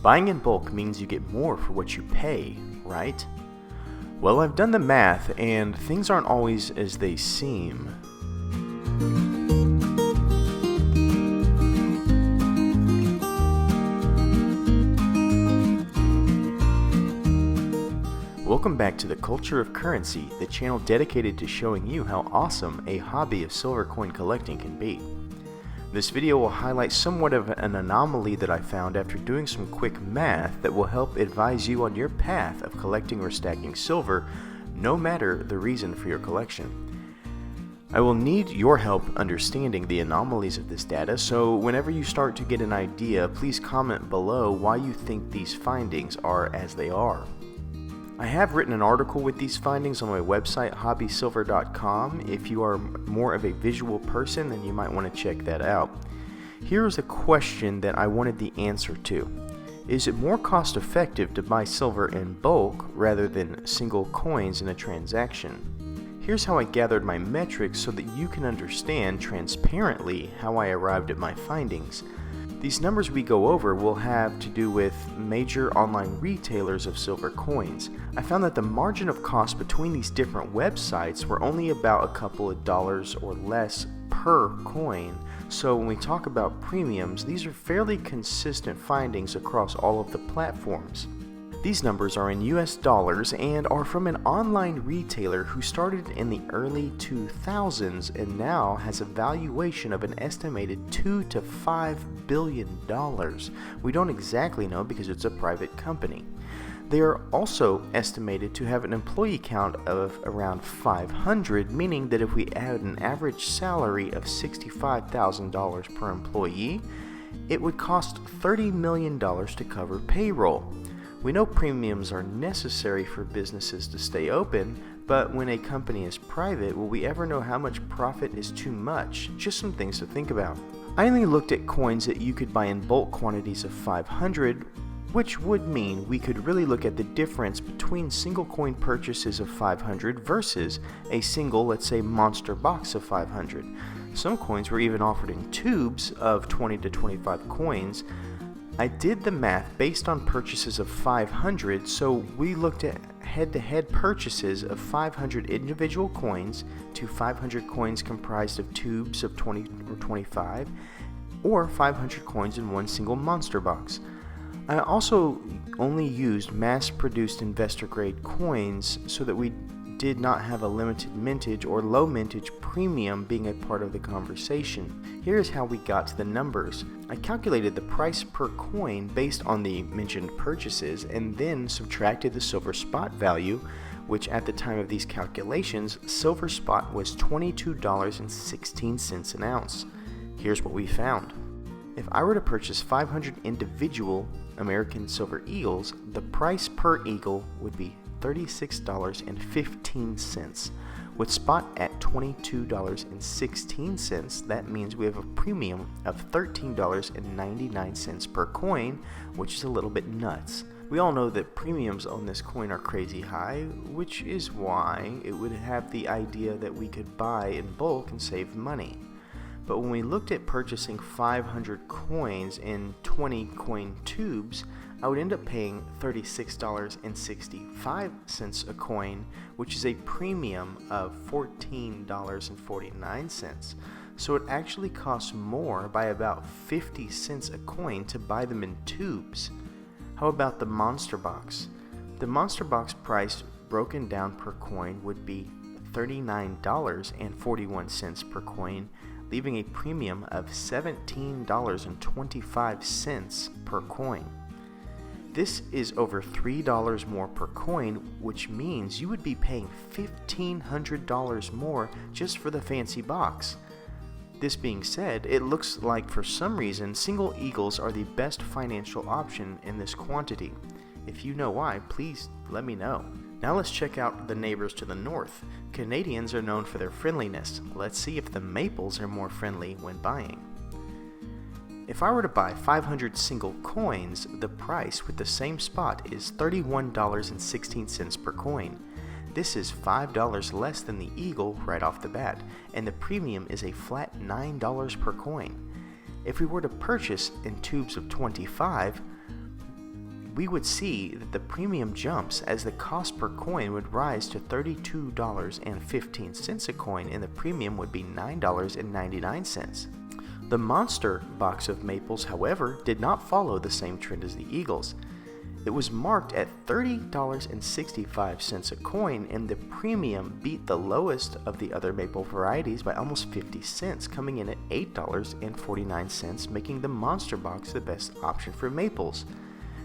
Buying in bulk means you get more for what you pay, right? Well, I've done the math, and things aren't always as they seem. Welcome back to the Culture of Currency, the channel dedicated to showing you how awesome a hobby of silver coin collecting can be. This video will highlight somewhat of an anomaly that I found after doing some quick math that will help advise you on your path of collecting or stacking silver, no matter the reason for your collection. I will need your help understanding the anomalies of this data, so whenever you start to get an idea, please comment below why you think these findings are as they are. I have written an article with these findings on my website, hobbysilver.com. If you are more of a visual person, then you might want to check that out. Here's a question that I wanted the answer to. Is it more cost effective to buy silver in bulk rather than single coins in a transaction? Here's how I gathered my metrics so that you can understand transparently how I arrived at my findings. These numbers we go over will have to do with major online retailers of silver coins. I found that the margin of cost between these different websites were only about a couple of dollars or less per coin. So when we talk about premiums, these are fairly consistent findings across all of the platforms. These numbers are in US dollars and are from an online retailer who started in the early 2000s and now has a valuation of an estimated $2 to $5 billion. We don't exactly know because it's a private company. They are also estimated to have an employee count of around 500, meaning that if we add an average salary of $65,000 per employee, it would cost $30 million to cover payroll. We know premiums are necessary for businesses to stay open, but when a company is private, will we ever know how much profit is too much? Just some things to think about. I only looked at coins that you could buy in bulk quantities of 500, which would mean we could really look at the difference between single coin purchases of 500 versus a single, let's say, monster box of 500. Some coins were even offered in tubes of 20 to 25 coins. I did the math based on purchases of 500, so we looked at head-to-head purchases of 500 individual coins to 500 coins comprised of tubes of 20 or 25, or 500 coins in one single monster box. I also only used mass-produced investor-grade coins so that we did not have a limited mintage or low mintage premium being a part of the conversation. Here's how we got to the numbers. I calculated the price per coin based on the mentioned purchases and then subtracted the silver spot value, which at the time of these calculations, silver spot was $22.16 an ounce. Here's what we found. If I were to purchase 500 individual American Silver Eagles, the price per eagle would be $36.15. With spot at $22.16, that means we have a premium of $13.99 per coin, which is a little bit nuts. We all know that premiums on this coin are crazy high, which is why it would have the idea that we could buy in bulk and save money. But when we looked at purchasing 500 coins in 20 coin tubes, I would end up paying $36.65 a coin, which is a premium of $14.49. So it actually costs more by about 50 cents a coin to buy them in tubes. How about the monster box? The monster box price broken down per coin would be $39.41 per coin, leaving a premium of $17.25 per coin. This is over $3 more per coin, which means you would be paying $1,500 more just for the fancy box. This being said, it looks like for some reason single eagles are the best financial option in this quantity. If you know why, please let me know. Now let's check out the neighbors to the north. Canadians are known for their friendliness. Let's see if the maples are more friendly when buying. If I were to buy 500 single coins, the price with the same spot is $31.16 per coin. This is $5 less than the eagle right off the bat, and the premium is a flat $9 per coin. If we were to purchase in tubes of 25, we would see that the premium jumps as the cost per coin would rise to $32.15 a coin, and the premium would be $9.99. The monster box of maples, however, did not follow the same trend as the eagles. It was marked at $30.65 a coin, and the premium beat the lowest of the other maple varieties by almost 50 cents, coming in at $8.49, making the monster box the best option for maples.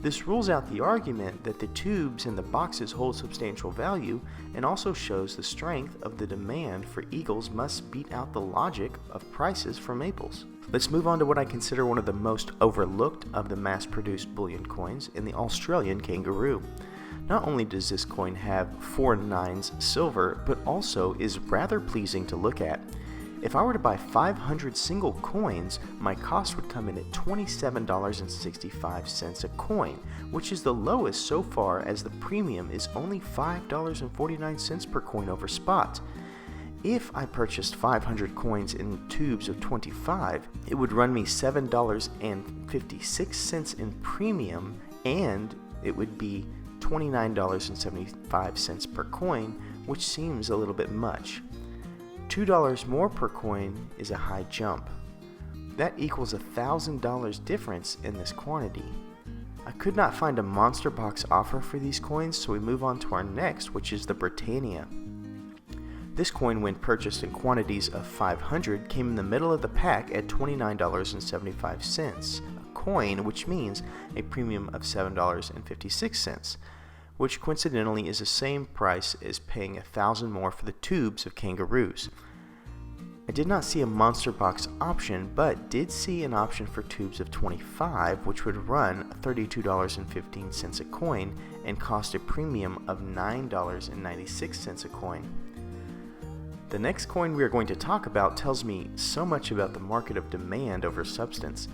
This rules out the argument that the tubes and the boxes hold substantial value, and also shows the strength of the demand for eagles must beat out the logic of prices for maples. Let's move on to what I consider one of the most overlooked of the mass-produced bullion coins, in the Australian kangaroo. Not only does this coin have 4 nines silver, but also is rather pleasing to look at. If I were to buy 500 single coins, my cost would come in at $27.65 a coin, which is the lowest so far, as the premium is only $5.49 per coin over spot. If I purchased 500 coins in tubes of 25, it would run me $7.56 in premium, and it would be $29.75 per coin, which seems a little bit much. $2 more per coin is a high jump. That equals $1,000 difference in this quantity. I could not find a monster box offer for these coins, so we move on to our next, which is the Britannia. This coin, when purchased in quantities of 500, came in the middle of the pack at $29.75 a coin, which means a premium of $7.56. which coincidentally is the same price as paying $1,000 more for the tubes of kangaroos. I did not see a monster box option, but did see an option for tubes of 25, which would run $32.15 a coin and cost a premium of $9.96 a coin. The next coin we are going to talk about tells me so much about the market of demand over substance.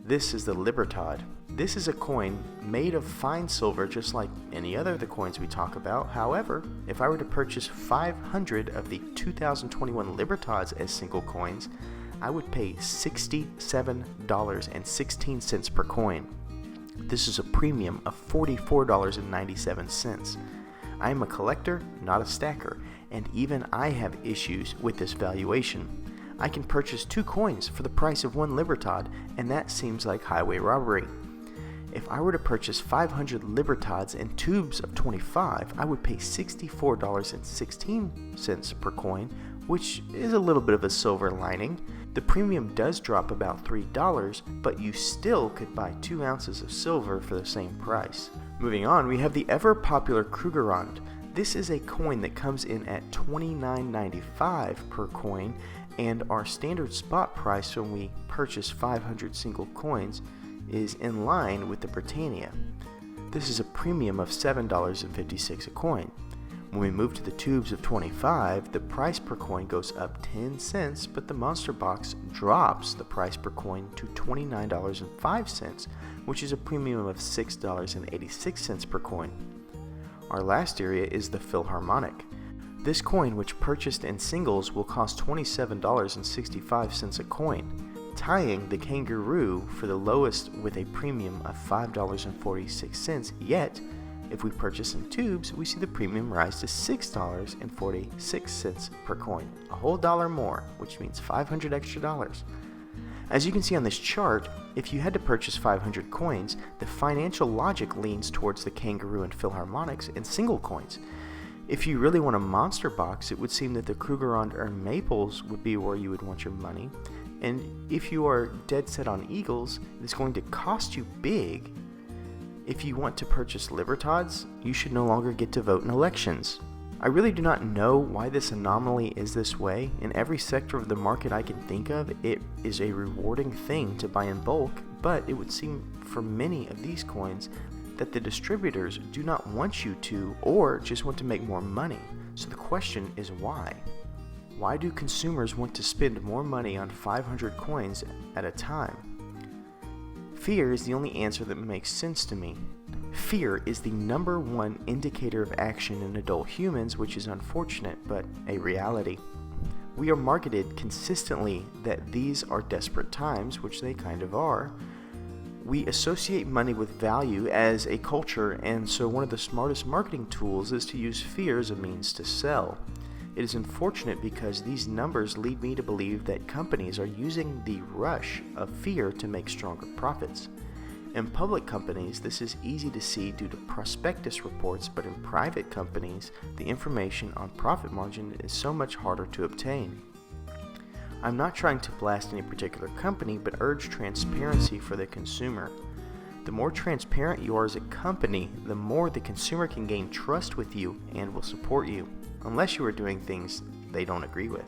This is the Libertad. This is a coin made of fine silver, just like any other of the coins we talk about. However, if I were to purchase 500 of the 2021 Libertads as single coins, I would pay $67.16 per coin. This is a premium of $44.97. I am a collector, not a stacker, and even I have issues with this valuation. I can purchase 2 coins for the price of 1 Libertad, and that seems like highway robbery. If I were to purchase 500 Libertads in tubes of 25, I would pay $64.16 per coin, which is a little bit of a silver lining. The premium does drop about $3, but you still could buy 2 ounces of silver for the same price. Moving on, we have the ever popular Krugerrand. This is a coin that comes in at $29.95 per coin, and our standard spot price when we purchase 500 single coins is in line with the Britannia. This is a premium of $7.56 a coin. When we move to the tubes of 25, the price per coin goes up 10 cents, but the monster box drops the price per coin to $29.05, which is a premium of $6.86 per coin. Our last area is the Philharmonic. This coin, which purchased in singles, will cost $27.65 a coin, tying the kangaroo for the lowest with a premium of $5.46, yet if we purchase in tubes, we see the premium rise to $6.46 per coin, a whole dollar more, which means $500 extra dollars. As you can see on this chart, if you had to purchase 500 coins, the financial logic leans towards the kangaroo and Philharmonics and single coins. If you really want a monster box, it would seem that the Krugerrand or Maples would be where you would want your money. And if you are dead set on Eagles, it's going to cost you big. If you want to purchase Libertads, you should no longer get to vote in elections. I really do not know why this anomaly is this way. In every sector of the market I can think of, it is a rewarding thing to buy in bulk, but it would seem for many of these coins that the distributors do not want you to, or just want to make more money. So the question is why? Why do consumers want to spend more money on 500 coins at a time? Fear is the only answer that makes sense to me. Fear is the #1 indicator of action in adult humans, which is unfortunate, but a reality. We are marketed consistently that these are desperate times, which they kind of are. We associate money with value as a culture, and so one of the smartest marketing tools is to use fear as a means to sell. It is unfortunate because these numbers lead me to believe that companies are using the rush of fear to make stronger profits. In public companies, this is easy to see due to prospectus reports, but in private companies, the information on profit margin is so much harder to obtain. I'm not trying to blast any particular company, but urge transparency for the consumer. The more transparent you are as a company, the more the consumer can gain trust with you and will support you, unless you are doing things they don't agree with.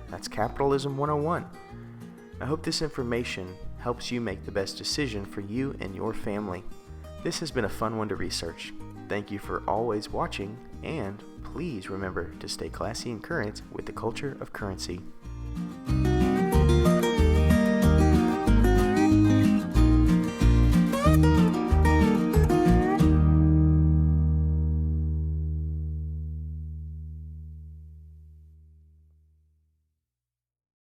That's Capitalism 101. I hope this information helps you make the best decision for you and your family. This has been a fun one to research. Thank you for always watching, and please remember to stay classy and current with the culture of currency.